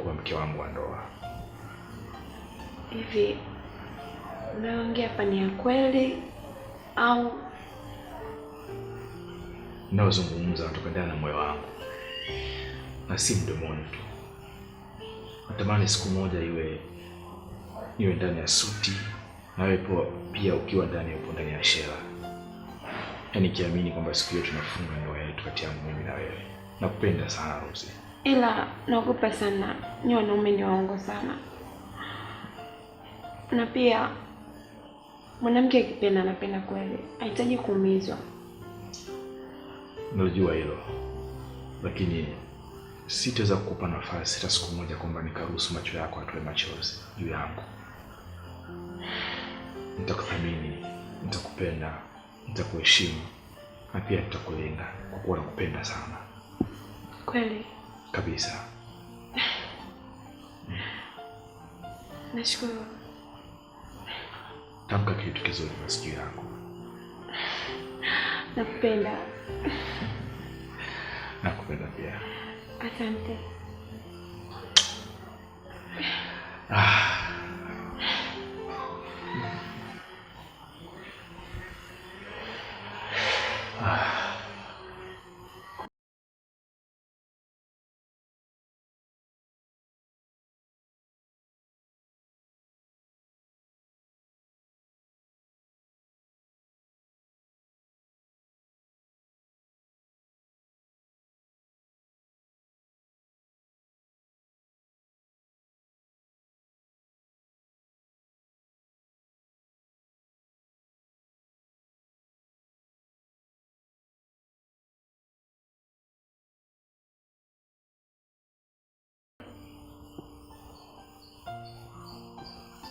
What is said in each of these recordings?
kuwa mke wangu wa ndoa. Hivi unaongea hapa ni ya kweli au naozungumza kutoka ndani ya moyo wangu na si mdomoni tu? Natamani siku moja iwe ndani ya suti na wewe pia ukiwa ndani ya shela. Yaani kiamini kwamba siku hiyo tunafunga ndoa yetu kati yangu mimi na wewe. Nakupenda sana Rose. Ila naogopa sana. Ni wanaume ni waongo sana. Na pia mwanamke akipenda anapenda kweli. Hahitaji kuumizwa. Najua hilo. Lakini sitaweza kukupa nafasi hata siku moja kwamba nikaruhusu macho yako atoe machozi juu yangu. Nitakuthamini, nitakupenda, nitakuheshimu na pia nitakulinda kwa kuwa nakupenda sana. Kweli? Kabisa. Nashukuru. Tamka kitu kizuri masikio yako. Nakupenda. Nakupenda pia. Asante.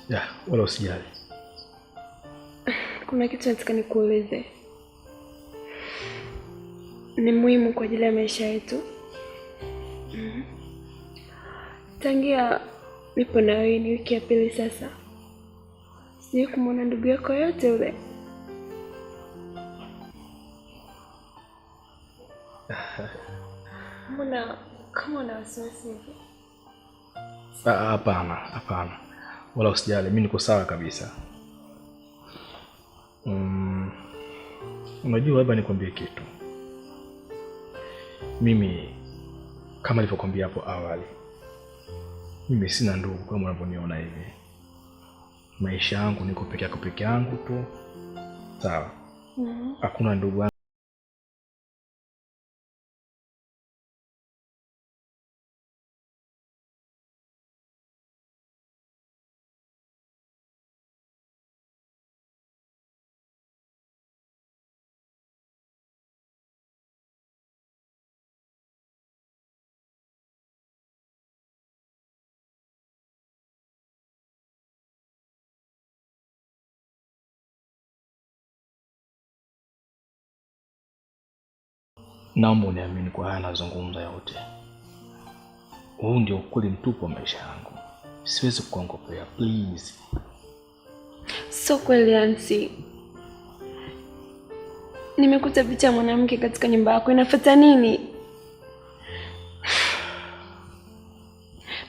Ya, wala usijali. Kuna kitu nataka nikuulize. Ni muhimu kwa ajili ya maisha yetu. Tangia nipo na wewe ni wiki ya pili sasa. Sijui kumwona ndugu yako yote ule. Mbona kama una wasiwasi hivi? Hapana. Wala usijali, mimi niko sawa kabisa. Unajua labda nikwambie kitu. Mimi kama nilivyokuambia hapo awali, mimi sina ndugu kama unavyoniona hivi. Maisha yangu niko peke yangu tu. Sawa? Hakuna ndugu wangu. Naomba uniamini kwa haya nazungumza yote. Huu ndio ukweli mtupu wa maisha yangu. Siwezi kukuongopea, please. So kweli Ansi. Nimekuta picha ya mwanamke katika nyumba yako. Inafuata nini?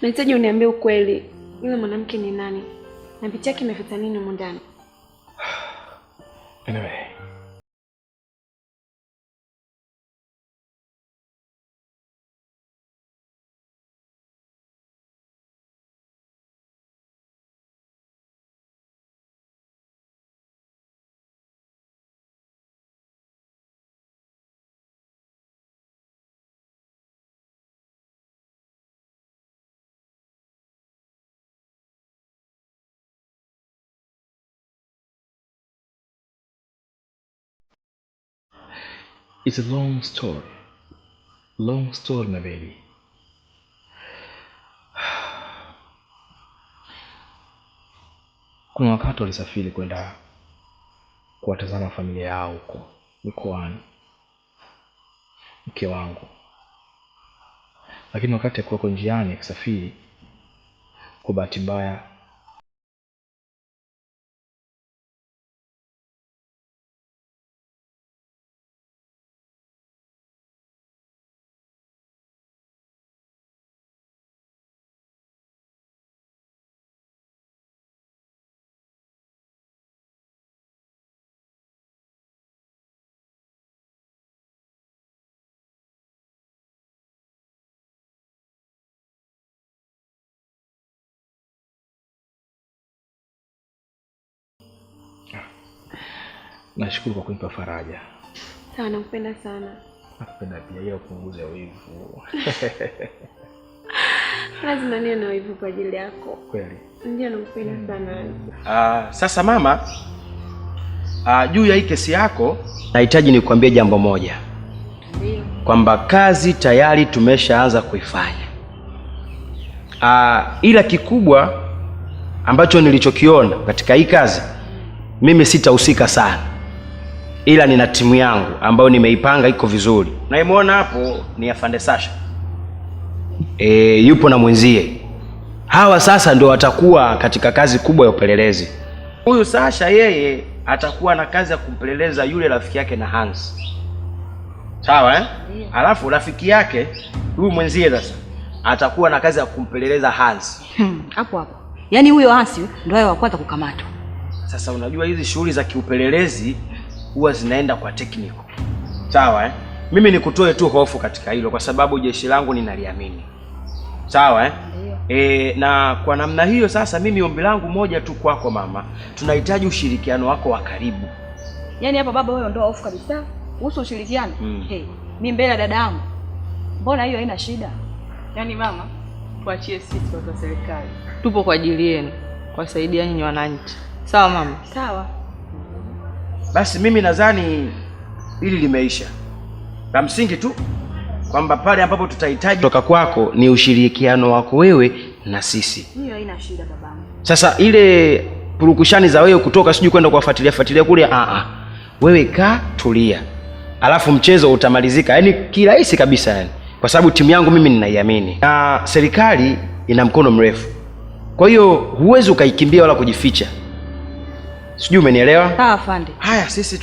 Nahitaji uniambie ukweli. Yule mwanamke ni nani? Na picha yake imefuata nini huko ndani? Anyway. It's a long story. Long story, my baby. Kuna wakati walisafiri kwenda kuwatazama familia yao huko mkoani, mke wangu. Lakini wakati alikuwa njiani akisafiri, kwa bahati mbaya Nashukuru kwa kunipa faraja. Sawa, nakupenda sana. Nakupenda pia, ila upunguze wivu. Lazima niwe na wivu kwa ajili yako. Kweli? Ndio, nakupenda sana. Sasa mama, juu ya hii kesi yako nahitaji nikwambie jambo moja. Ndio. Kwamba kazi tayari tumeshaanza kuifanya. Ila kikubwa ambacho nilichokiona katika hii kazi, mimi sitahusika sana, ila nina timu yangu ambayo nimeipanga iko vizuri. Naimuona hapo ni Afande Sasha, yupo na mwenzie. Hawa sasa ndio watakuwa katika kazi kubwa ya upelelezi. Huyu Sasha yeye atakuwa na kazi ya kumpeleleza yule rafiki yake na Hans. Sawa Yeah. Alafu rafiki yake huyu mwenzie sasa atakuwa na kazi ya kumpeleleza Hans. Hapo. Yaani huyo Hans ndio yeye wa kwanza kukamatwa. Sasa unajua hizi shughuli za kiupelelezi huwa zinaenda kwa technical. Sawa Mimi nikutoe tu hofu katika hilo kwa sababu jeshi langu ninaliamini. Sawa na kwa namna hiyo sasa mimi ombi langu moja tu kwako mama, tunahitaji ushirikiano wako wa karibu. Yaani hapa baba wewe ndio hofu kabisa. Kuhusu ushirikiano. Mimi mbele dada yangu. Mbona hiyo haina shida? Yaani mama, tuachie sisi watu wa serikali. Tupo kwa ajili yenu, kuwasaidia nyinyi wananchi. Sawa mama? Sawa. Basi mimi nadhani hili limeisha. La msingi tu kwamba pale ambapo tutahitaji kutoka kwako ni ushirikiano wako wewe na sisi. Hiyo haina shida babangu. Sasa ile purukushani za wewe kutoka sijui kwenda kuwafuatilia kule, wewe kaa tulia. Alafu mchezo utamalizika. Yaani kirahisi kabisa yani. Kwa sababu timu yangu mimi ninaiamini. Na serikali ina mkono mrefu. Kwa hiyo huwezi ukaikimbia wala kujificha. Sijui umenielewa? Sawa afande. Haya sisi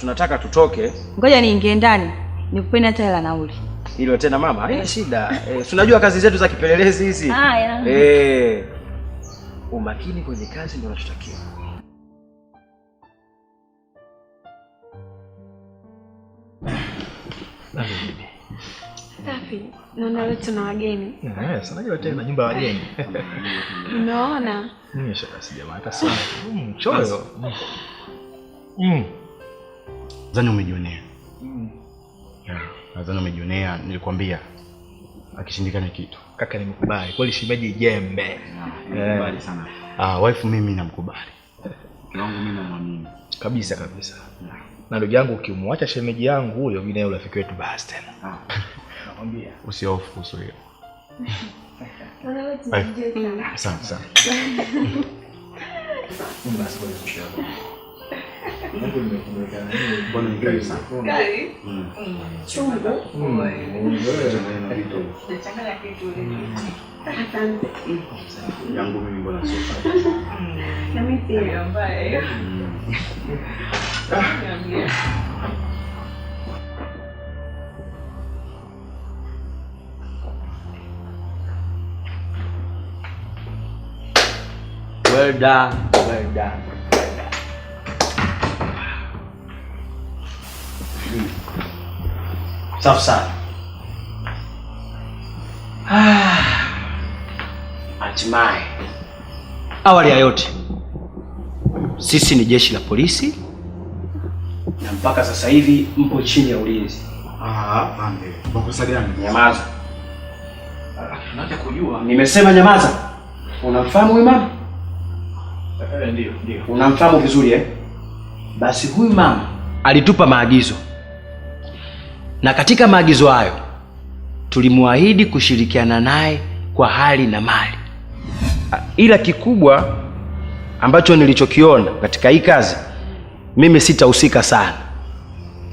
tunataka tutoke. Ngoja niingie ndani. Nikupeni hata hela nauli. Hilo tena mama, haina shida. Tunajua kazi zetu za kipelelezi hizi. Umakini kwenye kazi ndio unachotakiwa. Safi. Naona leo tuna wageni. Yes, najua tena nyumba ya wageni. Unaona? Mimi shaka jamaa hata sana. Choyo. Zani umejionea. Nadhani umejionea, nilikwambia akishindikana kitu. Kaka nimekubali. Kweli shimeji jembe. Nimekubali sana. Wife mimi namkubali. Wangu mimi namwamini. Kabisa. Na ndugu yangu ukimwacha shemeji yangu huyo mimi naye urafiki wetu basi tena. Nakwambia usihofu kuhusu hiyo. Asante sana. Basi kwa hiyo. Mungu nimekumbuka nini? Bwana nigari sana. Gari? Chungu. Nachanganya kitu ile. Asante. Yangu mimi mbona sio. Na mimi pia Ambaye. Niambie. Well done. Safi sana. Hatimaye. Awali ya yote, sisi ni jeshi la polisi na mpaka sasa hivi mpo chini ya ulinzi. Pande. Makosa gani? Nyamaza. Nataka kujua. Nimesema nyamaza. Unamfahamu huyu mama? Ndio. Unamfahamu vizuri Basi huyu mama alitupa maagizo. Na katika maagizo hayo tulimwahidi kushirikiana naye kwa hali na mali. Ila kikubwa ambacho nilichokiona katika hii kazi, mimi sitahusika sana,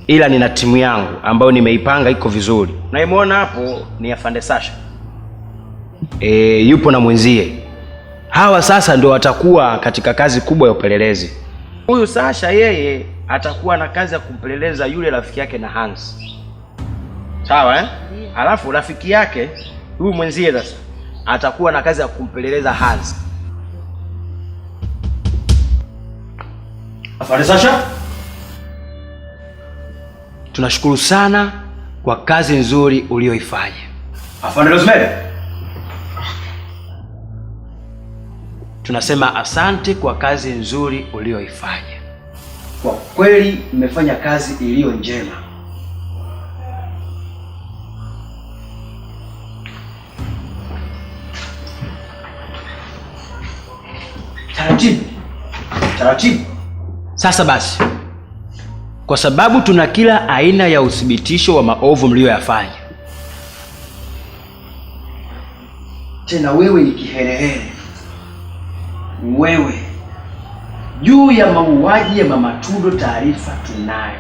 ila nina timu yangu ambayo nimeipanga iko vizuri. Naimuona hapo ni Afande Sasha, yupo na mwenzie. Hawa sasa ndio watakuwa katika kazi kubwa ya upelelezi. Huyu Sasha yeye atakuwa na kazi ya kumpeleleza yule rafiki yake na Hans. Sawa Alafu rafiki yake huyu mwenzie sasa atakuwa na kazi ya kumpeleleza Hans. Afande Sasha, tunashukuru sana kwa kazi nzuri ulioifanya. Afande Rosemary, tunasema asante kwa kazi nzuri ulioifanya. kweli mmefanya kazi iliyo njema. Taratibu. Taratibu. Sasa basi, kwa sababu tuna kila aina ya uthibitisho wa maovu mlioyafanya, tena wewe ni kiherehere, wewe juu ya mauaji ya Mama Tudo, taarifa tunayo.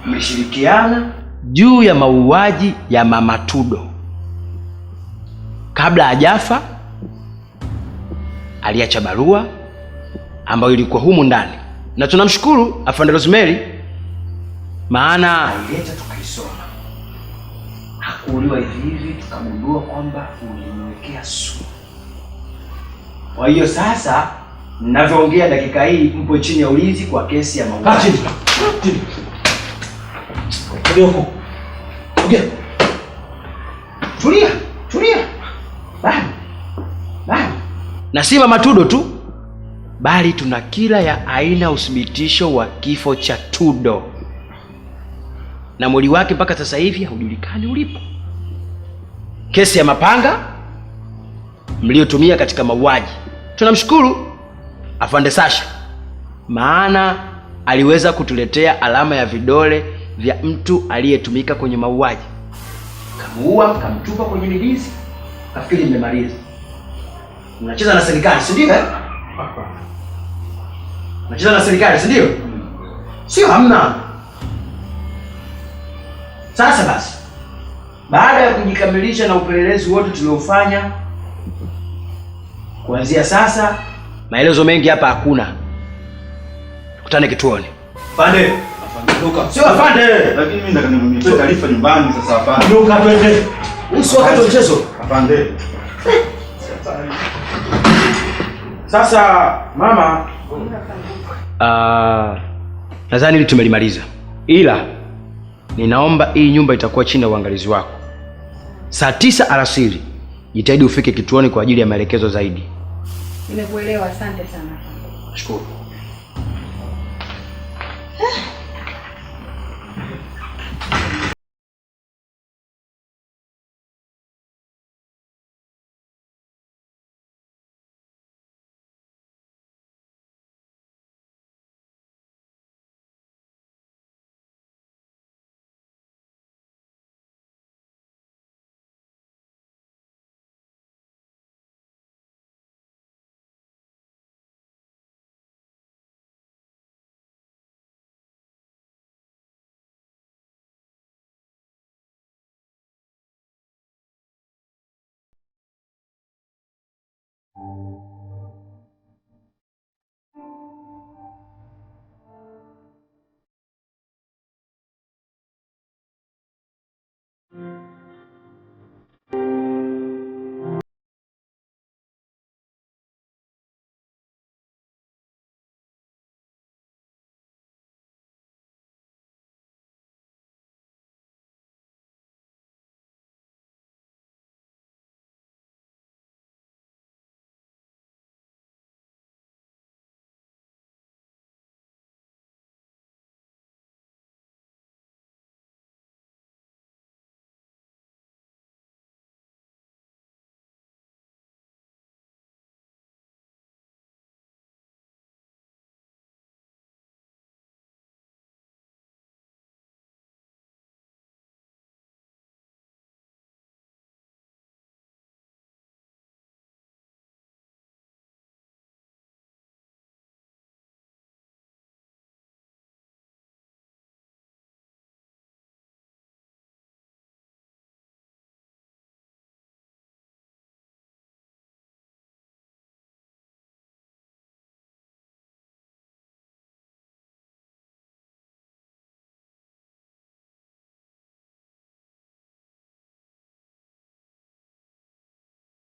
Mlishirikiana juu ya mauaji ya Mama Tudo. Kabla hajafa aliacha barua ambayo ilikuwa humu ndani, na tunamshukuru Afande Rosemary, maana alileta tukaisoma. Hakuuliwa hivi hivi, tukagundua kwamba ulimwekea sumu. Kwa hiyo sasa ninavyoongea dakika hii mpo chini ya ulinzi kwa kesi ya mauaji. Tulia. Bado. Na si Mama Tudo tu, bali tuna kila ya aina uthibitisho wa kifo cha Tudo, na mwili wake mpaka sasa hivi haujulikani ulipo. Kesi ya mapanga mliotumia katika mauaji, tunamshukuru Afande Sasha, maana aliweza kutuletea alama ya vidole vya mtu aliyetumika kwenye mauaji. Kamuua, kamtupa kwenye milizi, kafikiri mmemaliza. Unacheza na serikali, si ndio? Unacheza na serikali, si ndio? Sio, hamna. Sasa basi, baada ya kujikamilisha na upelelezi wote tuliofanya, kuanzia sasa maelezo mengi hapa hakuna. Tukutane kituoni. Afande. Luka. Sio afande. Lakini mimi nataka nimwambie taarifa nyumbani sasa afande. Luka, twende. Usi wakati wa mchezo. Afande. Sasa mama, nadhani hili tumelimaliza, ila ninaomba hii nyumba itakuwa chini ya uangalizi wako. Saa 9 alasiri jitahidi ufike kituoni kwa ajili ya maelekezo zaidi. Nimekuelewa, asante sana. Nashukuru.